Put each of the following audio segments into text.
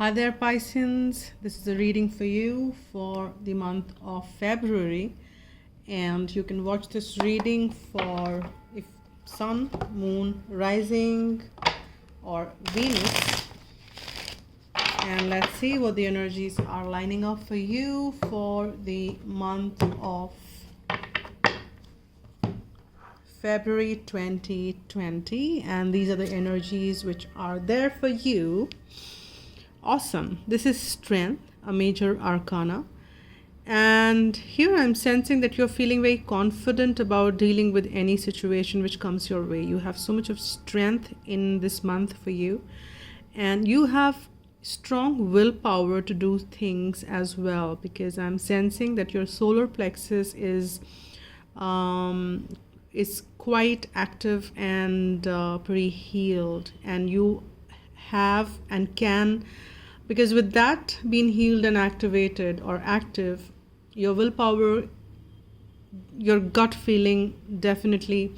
Hi there, Pisces. This is a reading for you for the month of February, and you can watch this reading for if Sun, Moon, Rising, or Venus. And let's see what the energies are lining up for you for the month of February 2020. And these are the energies which are there for you. Awesome. This is Strength, a major arcana. And here I'm sensing that you're feeling very confident about dealing with any situation which comes your way. You have so much of strength in this month for you. And you have strong willpower to do things as well, because I'm sensing that your solar plexus is quite active and pretty healed, and you have and can, because with that being healed and activated or active, your willpower, your gut feeling definitely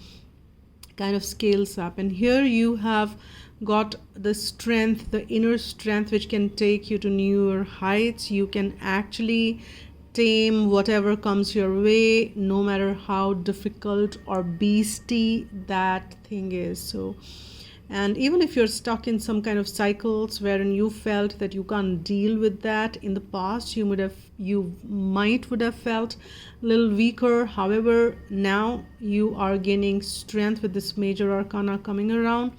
kind of scales up. And here you have got the strength, the inner strength, which can take you to newer heights. You can actually tame whatever comes your way, no matter how difficult or beastie that thing is. So, and even if you're stuck in some kind of cycles wherein you felt that you can't deal with that in the past, you might would have felt a little weaker. However, now you are gaining strength with this major arcana coming around.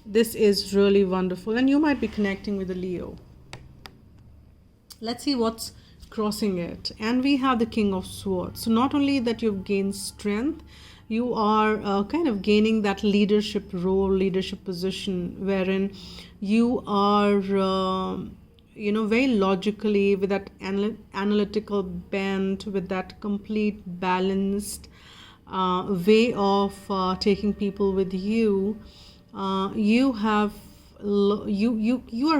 This is really wonderful, and you might be connecting with a Leo. Let's see what's crossing it. And we have the King of Swords. So not only that you've gained strength, you are kind of gaining that leadership role, leadership position, wherein you are very logically, with that analytical bent, with that complete balanced way of taking people with you. You are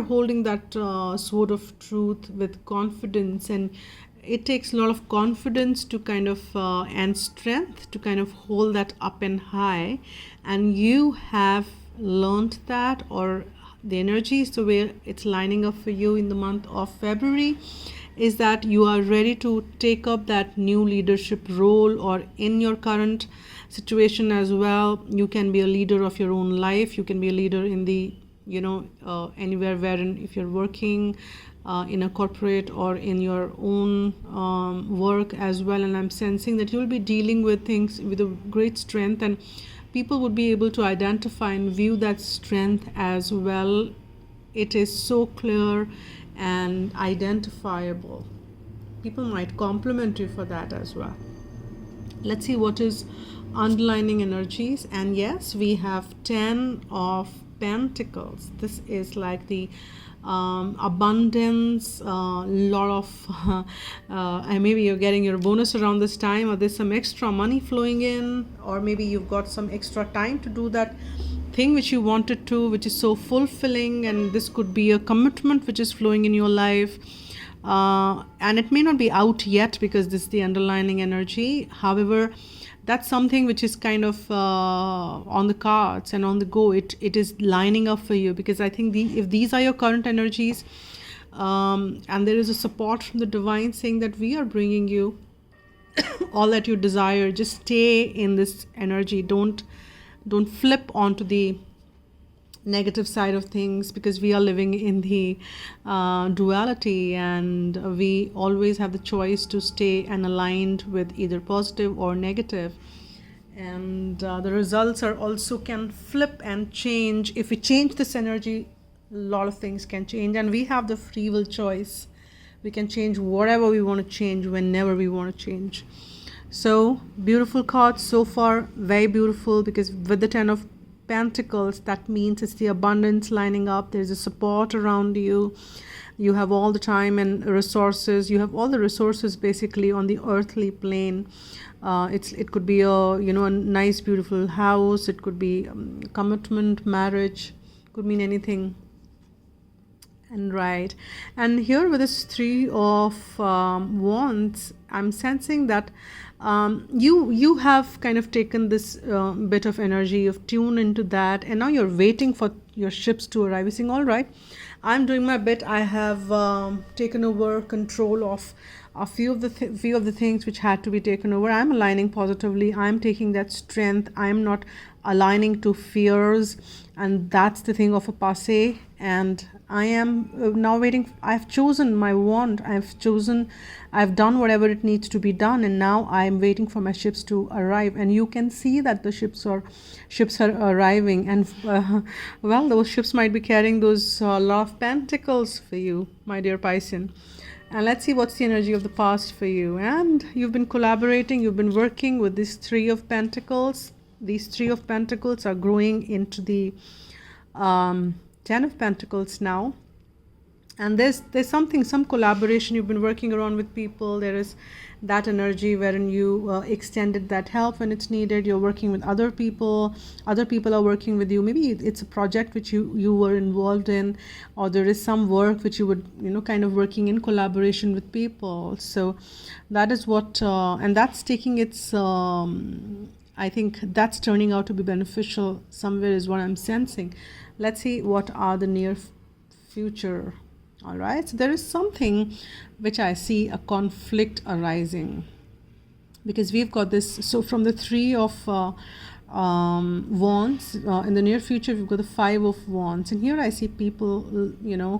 holding that sword of truth with confidence, and it takes a lot of confidence to kind of and strength to kind of hold that up and high. And you have learned that, or the energy, so where it's lining up for you in the month of February is that you are ready to take up that new leadership role, or in your current situation as well. You can be a leader of your own life. You can be a leader in the anywhere wherein, if you're working in a corporate or in your own work as well. And I'm sensing that you'll be dealing with things with a great strength, and people would be able to identify and view that strength as well. It is so clear and identifiable. People might compliment you for that as well. Let's see what is underlining energies. And yes, we have 10 of Pentacles. This is like the abundance, lot of and maybe you're getting your bonus around this time, or there's some extra money flowing in, or maybe you've got some extra time to do that thing which you wanted to, which is so fulfilling. And this could be a commitment which is flowing in your life, and it may not be out yet because this is the underlining energy. However, that's something which is kind of on the cards and on the go. It is lining up for you, because I think if these are your current energies, and there is a support from the divine saying that we are bringing you all that you desire. Just stay in this energy. Don't flip onto the negative side of things, because we are living in the duality, and we always have the choice to stay and aligned with either positive or negative. And the results are also can flip and change. If we change this energy, a lot of things can change, and we have the free will choice. We can change whatever we want to change whenever we want to change. So beautiful cards so far, very beautiful, because with the 10 of Pentacles, that means it's the abundance lining up. There's a support around you. You have all the time and resources. You have all the resources basically on the earthly plane. It could be a nice beautiful house. It could be commitment, marriage. Could mean anything. And right, and here with this 3 of wands, I'm sensing that you have kind of taken this bit of energy, you've tuned into that, and now you're waiting for your ships to arrive. You're saying, all right, I'm doing my bit. I have taken over control of a few of the things which had to be taken over. I'm aligning positively. I'm taking that strength. I'm not aligning to fears, and that's the thing of a passe. And I am now waiting. I've chosen my wand. I've done whatever it needs to be done, and now I'm waiting for my ships to arrive. And you can see that the ships are arriving, and well, those ships might be carrying those lot of pentacles for you, my dear Piscean. And let's see what's the energy of the past for you. And you've been collaborating, you've been working with this Three of Pentacles. These Three of Pentacles are growing into the Ten of Pentacles now. And there's some collaboration. You've been working around with people. There is that energy wherein you extended that help when it's needed. You're working with other people are working with you. Maybe it's a project which you were involved in, or there is some work which you would kind of working in collaboration with people. So that is what and that's taking its I think that's turning out to be beneficial somewhere, is what I'm sensing. Let's see what are the near future. All right, so there is something which I see, a conflict arising, because we've got this. So from the Three of Wands, in the near future we've got the Five of Wands, and here I see people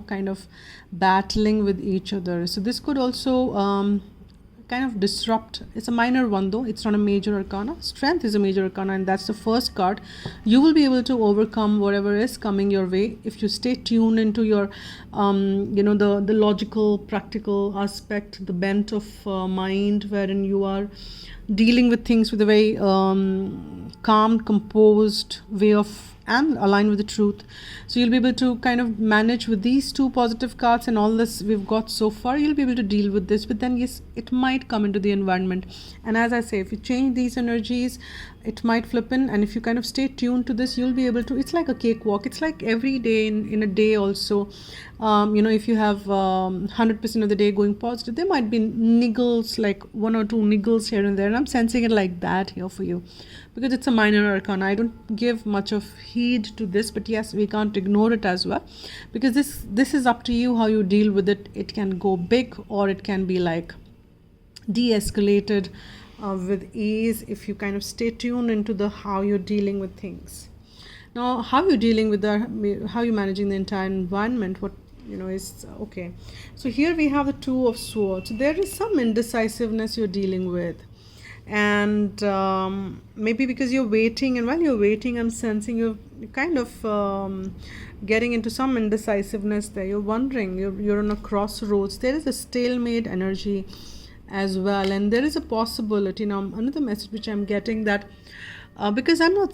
kind of battling with each other. So this could also kind of disrupt. It's a minor one though, it's not a major arcana. Strength is a major arcana, and that's the first card. You will be able to overcome whatever is coming your way if you stay tuned into your the logical, practical aspect, the bent of mind, wherein you are dealing with things with a very calm, composed way of, and align with the truth. So you'll be able to kind of manage with these two positive cards and all this we've got so far. You'll be able to deal with this, but then yes, it might come into the environment. And as I say, if you change these energies, it might flip in, and if you kind of stay tuned to this, you'll be able to, it's like a cakewalk. It's like every day in a day also, if you have 100% of the day going positive, there might be niggles, like one or two niggles here and there, and I'm sensing it like that here for you, because it's a minor arcana. I don't give much of heed to this, but yes, we can't ignore it as well, because this is up to you how you deal with it. It can go big, or it can be like de-escalated with ease if you kind of stay tuned into the how you're dealing with things. Now, how you're dealing with how you're managing the entire environment, what is okay. So here we have the Two of Swords. There is some indecisiveness you're dealing with, and maybe because you're waiting, and while you're waiting, I'm sensing you're kind of getting into some indecisiveness there. You're wondering, you're on a crossroads. There is a stalemate energy as well, and there is a possibility. Now another message which I'm getting, that because I've not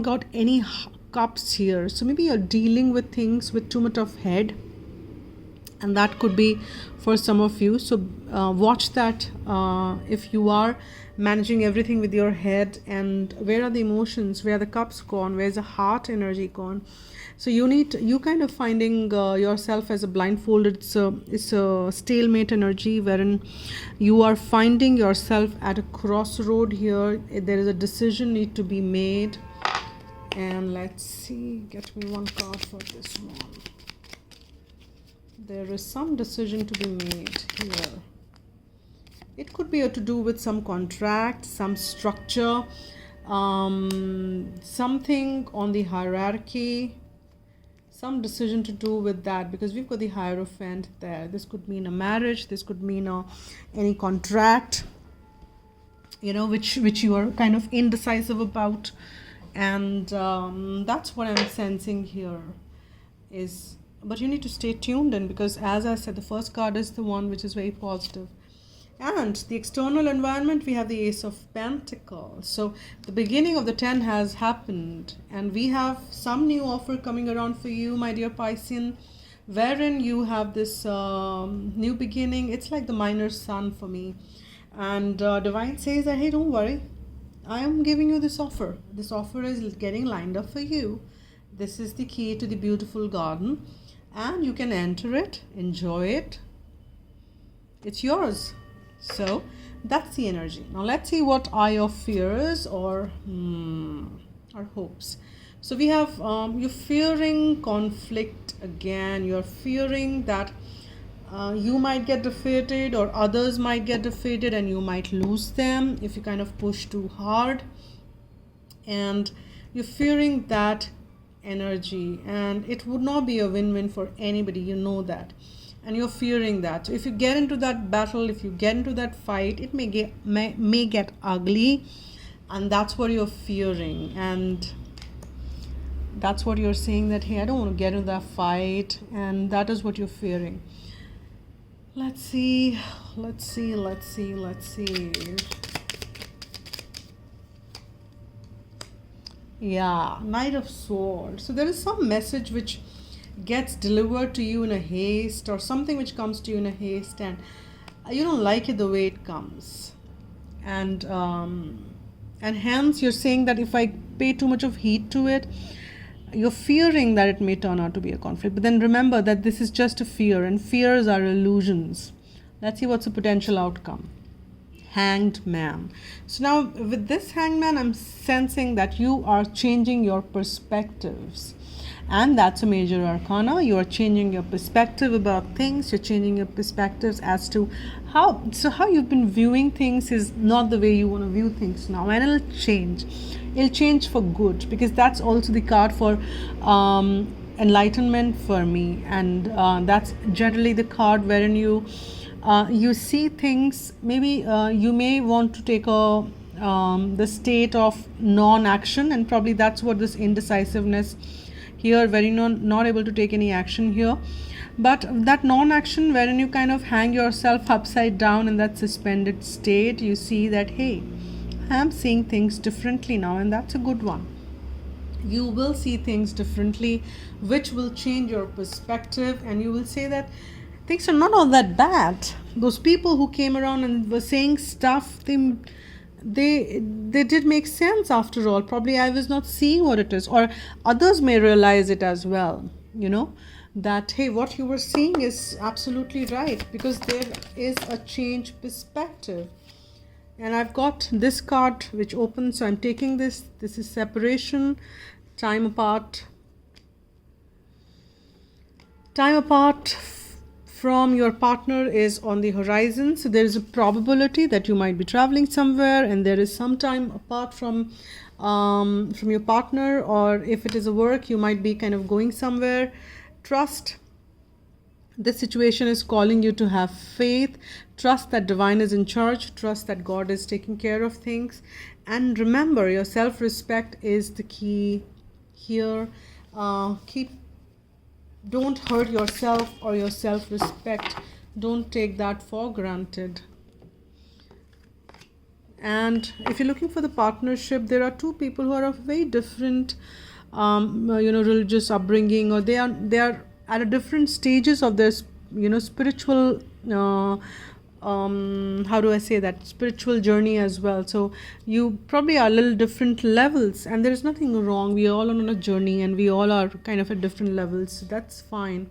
got any cups here, so maybe you're dealing with things with too much of head, and that could be for some of you. So watch that if you are managing everything with your head, and where are the emotions, where are the cups gone, where's the heart energy gone. So you kind of finding yourself as a blindfolded. It's a stalemate energy, wherein you are finding yourself at a crossroad here. There is a decision need to be made, and let's see, get me one card for this one. There is some decision to be made here. It could be to do with some contract, some structure, something on the hierarchy, some decision to do with that, because we've got the Hierophant there. This could mean a marriage, this could mean any contract, which you are kind of indecisive about. And that's what I'm sensing here is, but you need to stay tuned in, because as I said, the first card is the one which is very positive. And the external environment, we have the Ace of Pentacles. So the beginning of the 10 has happened, and we have some new offer coming around for you, my dear Piscean, wherein you have this new beginning. It's like the minor sun for me, and Divine says that, hey, don't worry, I am giving you this offer. This offer is getting lined up for you. This is the key to the beautiful garden, and you can enter it, enjoy it. It's yours. So that's the energy. Now let's see what are your fears or hopes. So we have you're fearing conflict again. You're fearing that you might get defeated, or others might get defeated, and you might lose them if you kind of push too hard. And you're fearing that energy, and it would not be a win-win for anybody, you know that. And you're fearing that. So if you get into that battle, if you get into that fight, it may get ugly, and that's what you're fearing. And that's what you're saying, that hey, I don't want to get into that fight, and that is what you're fearing. Let's see. Yeah, Knight of Swords. So there is some message which gets delivered to you in a haste, or something which comes to you in a haste, and you don't like it the way it comes. And hence you're saying that if I pay too much of heed to it, you're fearing that it may turn out to be a conflict. But then remember that this is just a fear, and fears are illusions. Let's see what's the potential outcome. Hanged Man. So now with this Hanged Man, I'm sensing that you are changing your perspectives, and that's a major arcana. You are changing your perspective about things. You're changing your perspectives as to how you've been viewing things is not the way you want to view things now, and it'll change. It'll change for good, because that's also the card for enlightenment for me, and that's generally the card wherein you see things. Maybe you may want to take the state of non-action, and probably that's what this indecisiveness here, where you're not able to take any action here. But that non-action wherein you kind of hang yourself upside down in that suspended state, you see that hey, I am seeing things differently now, and that's a good one. You will see things differently, which will change your perspective, and you will say that things are not all that bad. Those people who came around and were saying stuff, they did make sense after all. Probably I was not seeing what it is, or others may realize it as well, that hey, what you were seeing is absolutely right, because there is a change perspective. And I've got this card which opens, so I'm taking this. This is separation, time apart from your partner is on the horizon. So there is a probability that you might be traveling somewhere, and there is some time apart from your partner, or if it is a work, you might be kind of going somewhere. Trust. This situation is calling you to have faith. Trust that divine is in charge. Trust that God is taking care of things. And remember, your self-respect is the key here. Don't hurt yourself or your self-respect. Don't take that for granted. And if you're looking for the partnership, there are two people who are of very different religious upbringing, or they are at a different stages of their spiritual how do I say that, spiritual journey as well. So you probably are a little different levels, and there is nothing wrong. We are all on a journey, and we all are kind of at different levels, so that's fine.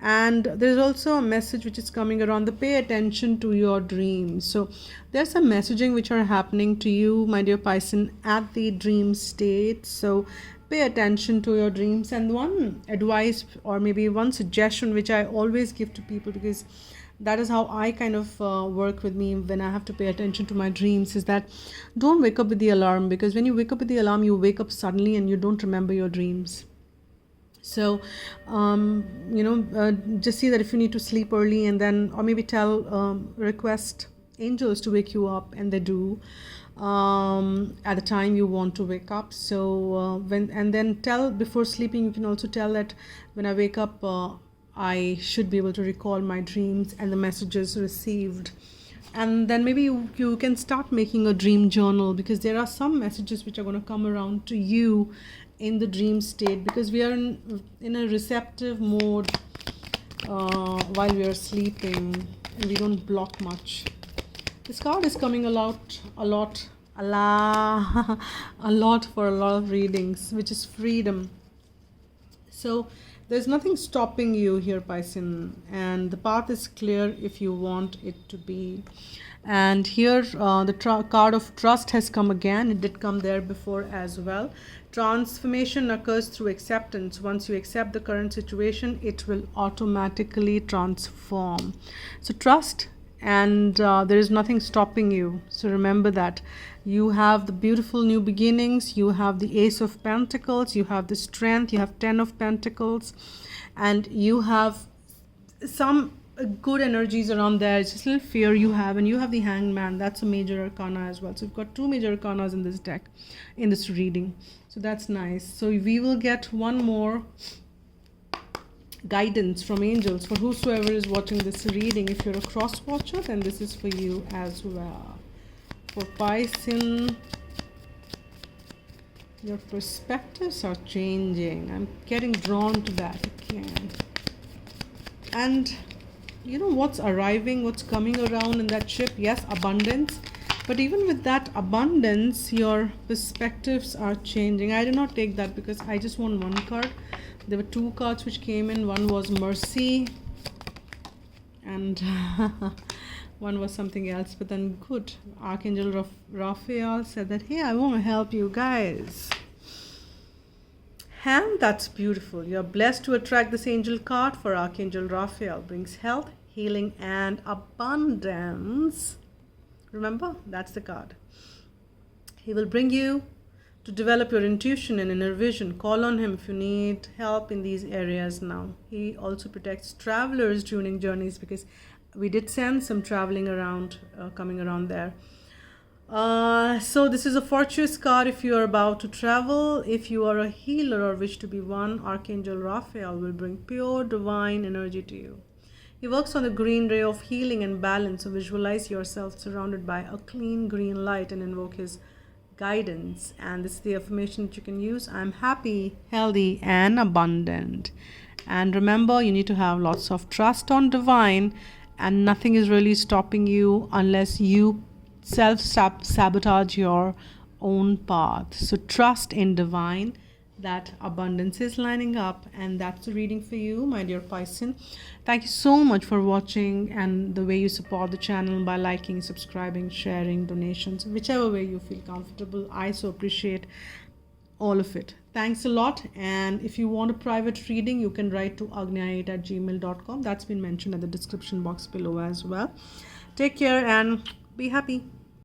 And there's also a message which is coming around the pay attention to your dreams. So there's some messaging which are happening to you, my dear Pisces, at the dream state. So pay attention to your dreams. And one advice, or maybe one suggestion, which I always give to people, because that is how I kind of work with me when I have to pay attention to my dreams, is that don't wake up with the alarm, because when you wake up with the alarm, you wake up suddenly and you don't remember your dreams. So just see that if you need to sleep early, and then, or maybe request angels to wake you up, and they do at the time you want to wake up. So then tell before sleeping. You can also tell that when I wake up, I should be able to recall my dreams and the messages received. And then maybe you can start making a dream journal, because there are some messages which are going to come around to you in the dream state, because we are in a receptive mode while we are sleeping, and we don't block much. This card is coming a lot for a lot of readings, which is freedom. So there's nothing stopping you here, Pisces, and the path is clear if you want it to be. And here the card of trust has come again. It did come there before as well. Transformation occurs through acceptance. Once you accept the current situation, it will automatically transform. So trust, and there is nothing stopping you. So remember that you have the beautiful new beginnings, you have the Ace of Pentacles, you have the strength, you have 10 of Pentacles, and you have some good energies around there. It's just a little fear you have, and you have the Hanged Man. That's a major arcana as well. So we've got 2 major arcanas in this deck, in this reading. So that's nice. So we will get one more guidance from angels for whosoever is watching this reading. If you're a cross watcher, then this is for you as well. For Pisces, your perspectives are changing. I'm getting drawn to that again. And you know what's arriving, what's coming around in that ship? Yes, abundance. But even with that abundance, your perspectives are changing. I did not take that because I just want one card. There were 2 cards which came in. One was mercy, and one was something else. But then good, Archangel Raphael said that, hey, I want to help you guys. And that's beautiful. You're blessed to attract this angel card, for Archangel Raphael brings health, healing, and abundance. Remember, that's the card. He will bring you to develop your intuition and inner vision. Call on him if you need help in these areas now. He also protects travelers during journeys, because we did send some traveling around, coming around there. So this is a fortuitous card if you are about to travel. If you are a healer or wish to be one, Archangel Raphael will bring pure divine energy to you. He works on the green ray of healing and balance. So visualize yourself surrounded by a clean green light and invoke his guidance. And this is the affirmation that you can use. I'm happy, healthy, and abundant. And remember, you need to have lots of trust on divine, and nothing is really stopping you unless you self-sabotage your own path. So trust in divine, that abundance is lining up. And that's the reading for you, my dear Pisces. Thank you so much for watching, and the way you support the channel by liking, subscribing, sharing, donations, whichever way you feel comfortable. I so appreciate all of it. Thanks a lot. And if you want a private reading, you can write to agnya8@gmail.com. That's been mentioned at the description box below as well. Take care and be happy.